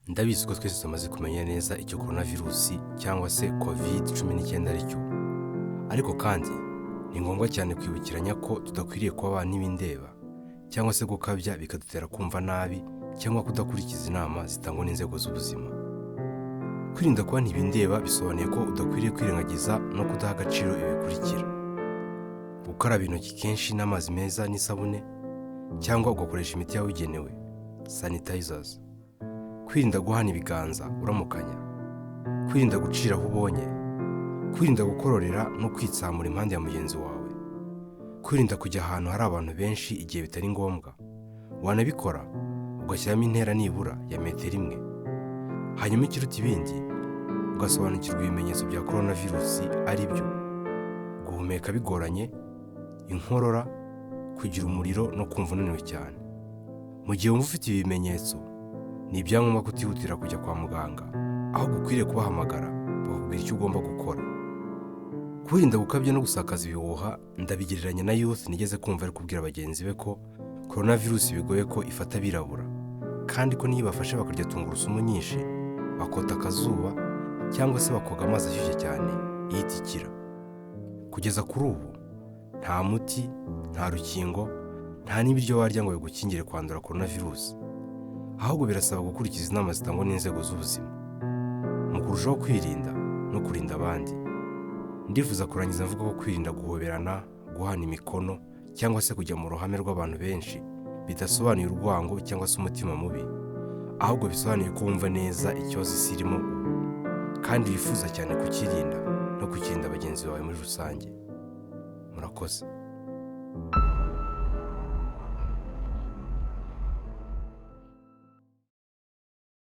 Ndabizi ko twese tumaze kumenya neza icyo coronavirusi cyangwa se COVID-19 ari cyo. Ariko kandi ni ngombwa cyane kwibukiranya ko tudakwiriye kuba abantu n'ibindeba cyangwa se gukabya bikadutera kumva nabi cyangwa kudakurikiza inama zitangwa n'inzego z'ubuzima. Kwirinda kuba ntibindeba bisobanuye ko udakwiriye kwirengagiza no kudaha agaciro ibikurikira: gukaraba intoki kenshi n'amazi meza n'isabune cyangwa ugakoresha imiti yabugenewe sanitizers, kwirinda guhana ibiganza uramukanya, kwirinda gucira aho ubonye, kwirinda gukororera no kwitsamura impande ya mugenzi wawe, kwirinda kujya ahantu hari abantu benshi igihe bitari ngombwa, wanabikora ugashyiramo intera nibura ya metero imwe. Hanyuma ikiruta ibindi, ugasobanukirwa ibimenyetso bya coronavirusi ari byo: guhumeka bigoranye, inkorora, kugira umuriro no kumva unaniwe cyane. Mu gihe wumva ufite ibi bimenyetso, ni ibyangombwa kutihutira kujya kwa muganga, ahubwo ukwiriye kubahamagara bakakubwira icyo ugomba gukora. Kwirinda gukabya no gusakaza ibihuha ndabigereranya na youth nigeze kumva ari kubwira bagenzi be ko coronavirus bigoye ko ifata abirabura, kandi ko niyo bafashe bakarya tungurusumu nyinshi, bakota akazuba cyangwa se bakoga amazi ashyushye cyane ihita ikira. Kugeza kuri ubu nta muti, nta rukingo, nta n'ibiryo warya ngo bigukingire kwandura coronavirus. Ahubwo birasaba gukurikiza inama zitangwa n'inzego z'ubuzima mu kurushaho kwirinda no kurinda abandi. Ndifuza kurangiza mvuga ko kwirinda guhoberana, guhana imikono cyangwa se kujya mu ruhame rw'abantu benshi bidasobanuye urwango cyangwa se umutima mubi, ahubwo bisobanuye ko wumva neza ikibazo isi irimo kandi wifuza cyane kukirinda no kukirinda bagenzi bawe muri rusange. Murakoze.